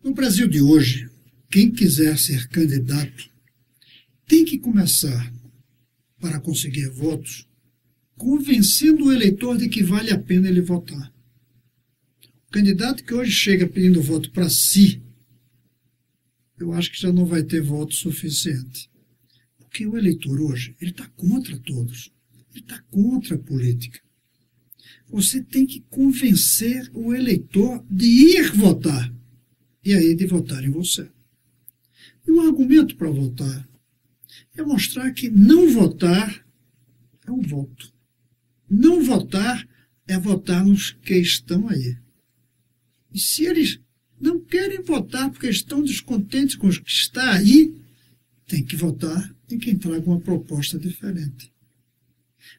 No Brasil de hoje, quem quiser ser candidato tem que começar, para conseguir votos, convencendo o eleitor de que vale a pena ele votar. O candidato que hoje chega pedindo voto para si, eu acho que já não vai ter voto suficiente. Porque o eleitor hoje, ele está contra todos. Ele está contra a política. Você tem que convencer o eleitor de ir votar. E aí de votar em você. E o argumento para votar é mostrar que não votar é um voto. Não votar é votar nos que estão aí. E se eles não querem votar porque estão descontentes com o que está aí, tem que votar em quem traga uma proposta diferente.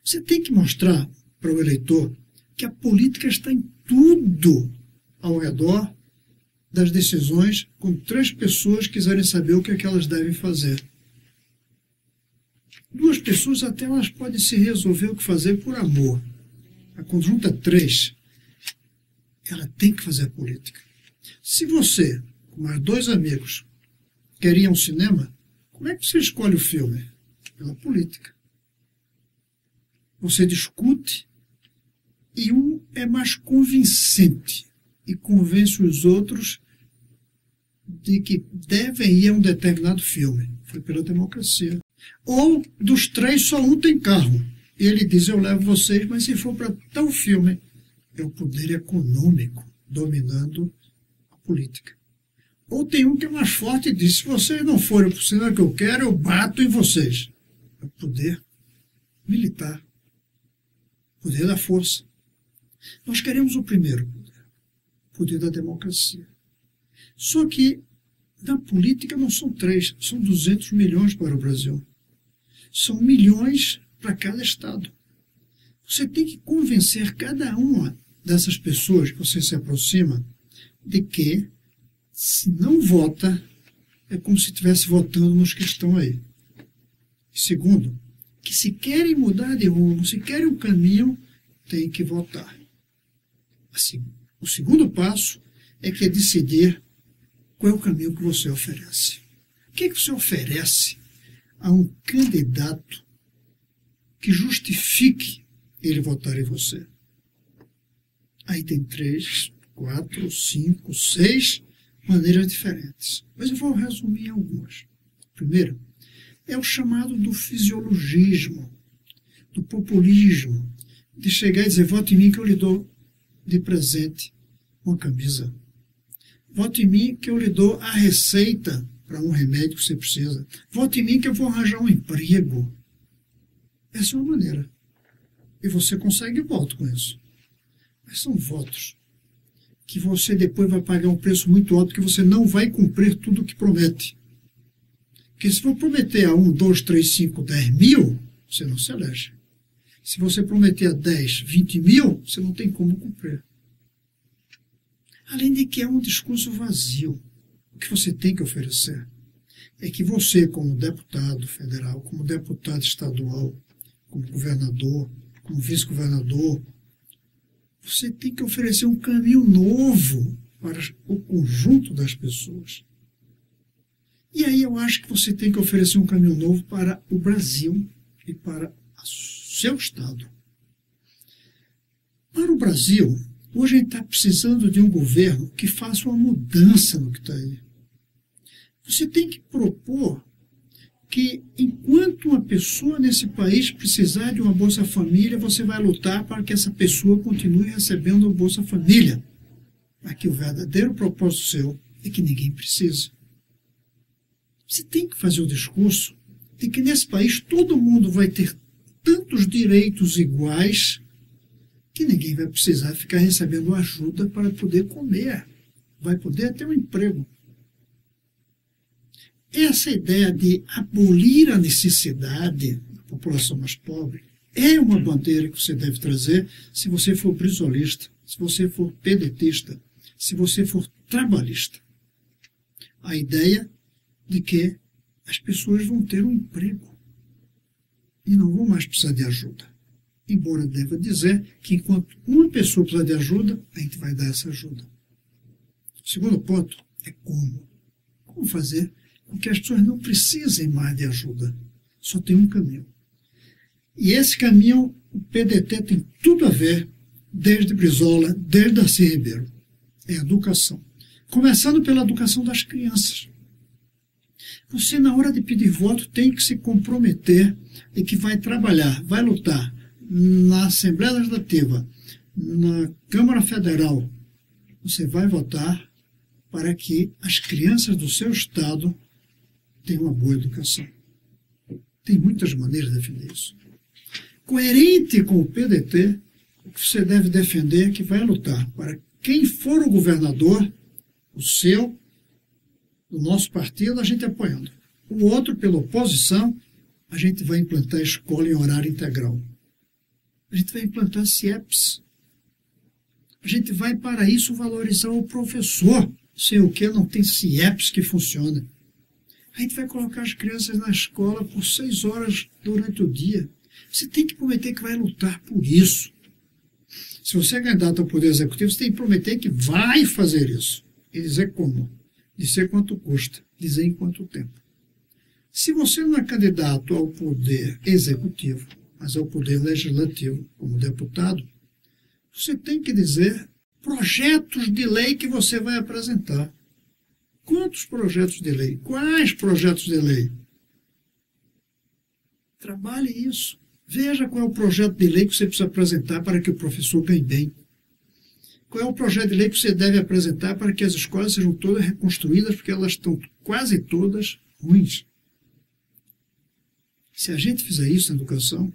Você tem que mostrar para o eleitor que a política está em tudo ao redor das decisões, quando 3 pessoas quiserem saber o que é que elas devem fazer. 2 pessoas até elas podem se resolver o que fazer por amor. A conjunta 3, ela tem que fazer política. Se você, com mais 2 amigos, quer ir ao cinema, como é que você escolhe o filme? Pela política. Você discute e um é mais convincente e convence os outros de que devem ir a um determinado filme. Foi pela democracia. Ou, dos 3, só um tem carro. E ele diz, eu levo vocês, mas se for para tal filme, é o poder econômico dominando a política. Ou tem um que é mais forte e diz, se vocês não forem para o cinema que eu quero, eu bato em vocês. É o poder militar. Poder da força. Nós queremos o primeiro poder. O poder da democracia. Só que, na política, não são 3, são 200 milhões para o Brasil. São milhões para cada estado. Você tem que convencer cada uma dessas pessoas que você se aproxima de que, se não vota, é como se estivesse votando nos que estão aí. E segundo, que se querem mudar de rumo, se querem um caminho, tem que votar. Assim, o segundo passo é que é decidir qual é o caminho que você oferece. O que é que você oferece a um candidato que justifique ele votar em você? Aí tem 3, 4, 5, 6 maneiras diferentes. Mas eu vou resumir algumas. Primeiro, é o chamado do fisiologismo, do populismo, de chegar e dizer, vote em mim que eu lhe dou de presente uma camisa. Vote em mim que eu lhe dou a receita para um remédio que você precisa. Vote em mim que eu vou arranjar um emprego. Essa é uma maneira. E você consegue voto com isso. Mas são votos que você depois vai pagar um preço muito alto, que você não vai cumprir tudo o que promete. Porque se for prometer a 1, 2, 3, 5, 10 mil, você não se elege. Se você prometer a 10, 20 mil, você não tem como cumprir. Além de que é um discurso vazio. O que você tem que oferecer é que você, como deputado federal, como deputado estadual, como governador, como vice-governador, você tem que oferecer um caminho novo para o conjunto das pessoas. E aí eu acho que você tem que oferecer um caminho novo para o Brasil e para o seu estado. Para o Brasil, hoje a gente está precisando de um governo que faça uma mudança no que está aí. Você tem que propor que, enquanto uma pessoa nesse país precisar de uma Bolsa Família, você vai lutar para que essa pessoa continue recebendo a Bolsa Família. Mas que o verdadeiro propósito seu é que ninguém precise. Você tem que fazer o discurso de que nesse país todo mundo vai ter tantos direitos iguais que ninguém vai precisar ficar recebendo ajuda para poder comer. Vai poder ter um emprego. Essa ideia de abolir a necessidade da população mais pobre é uma bandeira que você deve trazer se você for brisolista, se você for pedetista, se você for trabalhista. A ideia de que as pessoas vão ter um emprego e não vão mais precisar de ajuda. Embora deva dizer que enquanto uma pessoa precisa de ajuda, a gente vai dar essa ajuda. O segundo ponto É como. Como fazer com que as pessoas não precisem mais de ajuda. Só tem um caminho. E esse caminho, o PDT tem tudo a ver, desde Brizola, desde Darcy Ribeiro. É educação. Começando pela educação das crianças. Você, na hora de pedir voto, tem que se comprometer e que vai trabalhar, vai lutar na Assembleia Legislativa, na Câmara Federal. Você vai votar para que as crianças do seu estado tenham uma boa educação. Tem muitas maneiras de defender isso. Coerente com o PDT, o que você deve defender é que vai lutar para quem for o governador, o seu, do nosso partido, a gente apoiando. O outro, pela oposição, a gente vai implantar a escola em horário integral. A gente vai implantar CIEPs. A gente vai, para isso, valorizar o professor, sem o que não tem CIEPs que funcionem. A gente vai colocar as crianças na escola por 6 horas durante o dia. Você tem que prometer que vai lutar por isso. Se você é candidato ao Poder Executivo, você tem que prometer que vai fazer isso. E dizer como. Dizer quanto custa. Dizer em quanto tempo. Se você não é candidato ao Poder Executivo, mas ao Poder Legislativo, como deputado, você tem que dizer projetos de lei que você vai apresentar. Quantos projetos de lei? Quais projetos de lei? Trabalhe isso. Veja qual é o projeto de lei que você precisa apresentar para que o professor ganhe bem. Qual é o projeto de lei que você deve apresentar para que as escolas sejam todas reconstruídas, porque elas estão quase todas ruins. Se a gente fizer isso na educação,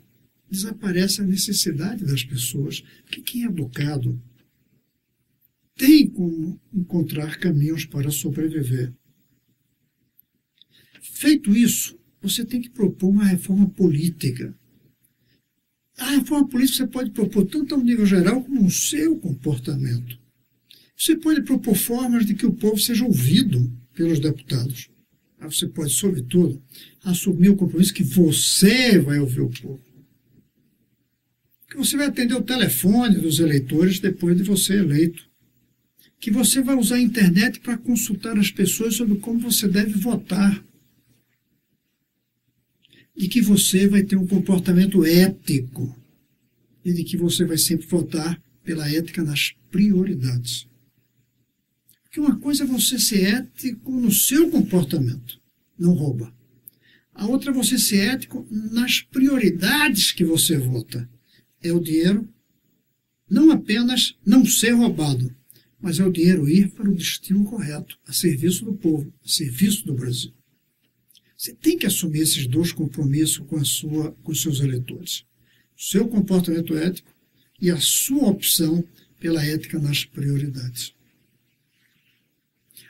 desaparece a necessidade das pessoas, porque quem é educado tem como encontrar caminhos para sobreviver. Feito isso, você tem que propor uma reforma política. A reforma política você pode propor tanto ao nível geral como no seu comportamento. Você pode propor formas de que o povo seja ouvido pelos deputados. Mas você pode, sobretudo, assumir o compromisso que você vai ouvir o povo. Que você vai atender o telefone dos eleitores depois de você eleito. Que você vai usar a internet para consultar as pessoas sobre como você deve votar. De que você vai ter um comportamento ético e de que você vai sempre votar pela ética nas prioridades. Porque uma coisa é você ser ético no seu comportamento, não rouba. A outra é você ser ético nas prioridades que você vota. É o dinheiro não apenas não ser roubado, mas é o dinheiro ir para o destino correto, a serviço do povo, a serviço do Brasil. Você tem que assumir esses dois compromissos com os seus eleitores. O seu comportamento ético e a sua opção pela ética nas prioridades.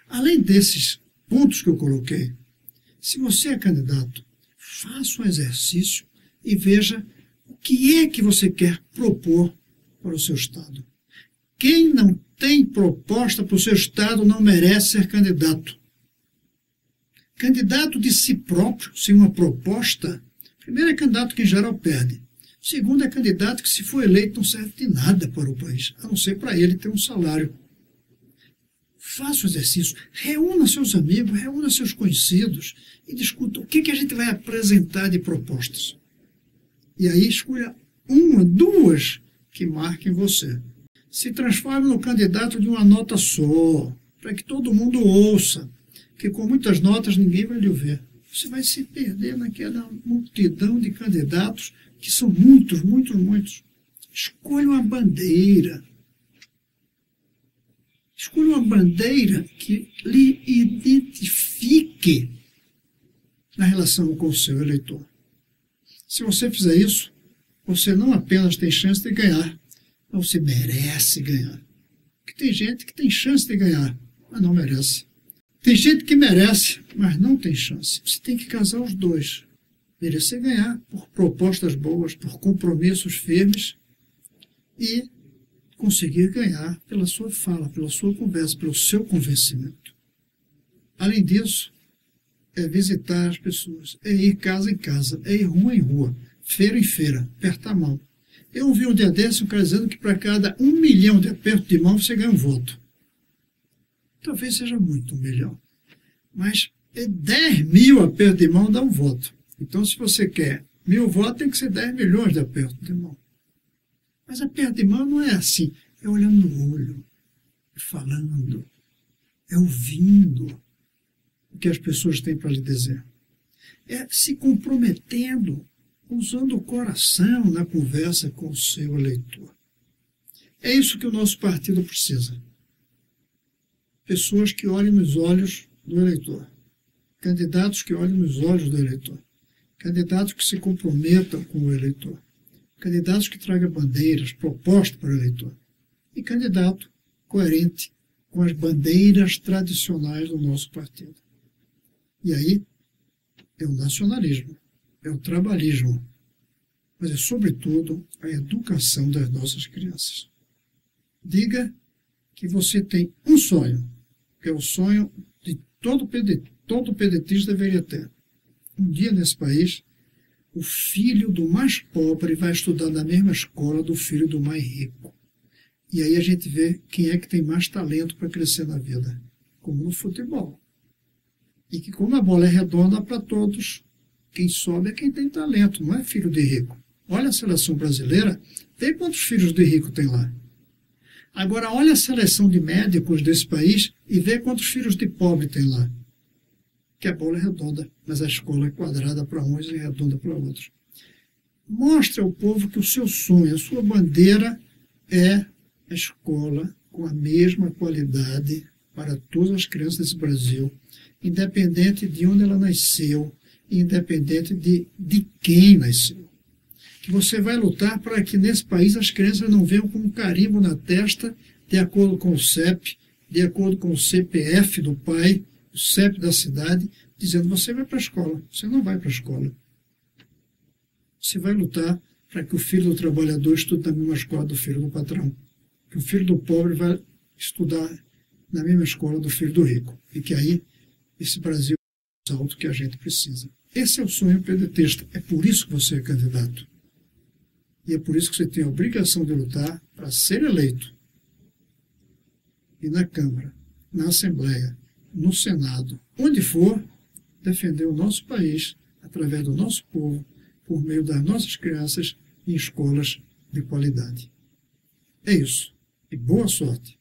Além desses pontos que eu coloquei, se você é candidato, faça um exercício e veja o que é que você quer propor para o seu Estado. Quem não tem proposta para o seu Estado não merece ser candidato. Candidato de si próprio, sem uma proposta, primeiro é candidato que em geral perde. Segundo é candidato que, se for eleito, não serve de nada para o país, a não ser para ele ter um salário. Faça o exercício, reúna seus amigos, reúna seus conhecidos e discuta o que a gente vai apresentar de propostas. E aí escolha uma, duas que marquem você. Se transforme no candidato de uma nota só, para que todo mundo ouça. Porque com muitas notas ninguém vai lhe ouvir. Você vai se perder naquela multidão de candidatos, que são muitos, muitos, muitos. Escolha uma bandeira. Escolha uma bandeira que lhe identifique na relação com o seu eleitor. Se você fizer isso, você não apenas tem chance de ganhar, mas você merece ganhar. Porque tem gente que tem chance de ganhar, mas não merece. Tem gente que merece, mas não tem chance. Você tem que casar os dois. Merecer ganhar por propostas boas, por compromissos firmes e conseguir ganhar pela sua fala, pela sua conversa, pelo seu convencimento. Além disso, é visitar as pessoas, é ir casa em casa, é ir rua em rua, feira em feira, apertar a mão. Eu ouvi um dia desse um cara dizendo que para cada 1 milhão de aperto de mão você ganha um voto. talvez seja muito, 1 milhão. Mas 10 mil apertos de mão dá um voto. Então, se você quer 1.000 votos, tem que ser 10 milhões de apertos de mão. Mas aperto de mão não é assim. É olhando no olho, é falando, é ouvindo o que as pessoas têm para lhe dizer. É se comprometendo, usando o coração na conversa com o seu eleitor. É isso que o nosso partido precisa. Pessoas que olhem nos olhos do eleitor. Candidatos que olhem nos olhos do eleitor. Candidatos que se comprometam com o eleitor. Candidatos que tragam bandeiras, propostas para o eleitor. E candidato coerente com as bandeiras tradicionais do nosso partido. E aí é o nacionalismo, é o trabalhismo, mas é, sobretudo, a educação das nossas crianças. Diga que você tem um sonho, que é o sonho de todo pedetista deveria ter. Um dia nesse país, o filho do mais pobre vai estudar na mesma escola do filho do mais rico. E aí a gente vê quem é que tem mais talento para crescer na vida, como no futebol. E que como a bola é redonda para todos, quem sobe é quem tem talento, não é filho de rico. Olha a seleção brasileira, vê quantos filhos de rico tem lá. Agora olha a seleção de médicos desse país e vê quantos filhos de pobre tem lá. Que a bola é redonda, mas a escola é quadrada para uns e redonda para outros. Mostre ao povo que o seu sonho, a sua bandeira é a escola com a mesma qualidade para todas as crianças desse Brasil, independente de onde ela nasceu, independente de quem nasceu. Que você vai lutar para que nesse país as crianças não venham com um carimbo na testa, de acordo com o CEP, de acordo com o CPF do pai, o CEP da cidade, dizendo: você vai para a escola. Você não vai para a escola. Você vai lutar para que o filho do trabalhador estude na mesma escola do filho do patrão. Que o filho do pobre vai estudar na mesma escola do filho do rico. E que aí esse Brasil é o salto que a gente precisa. Esse é o sonho pedetista. É por isso que você é candidato. E é por isso que você tem a obrigação de lutar para ser eleito. E na Câmara, na Assembleia, no Senado, onde for, defender o nosso país, através do nosso povo, por meio das nossas crianças em escolas de qualidade. É isso. E boa sorte.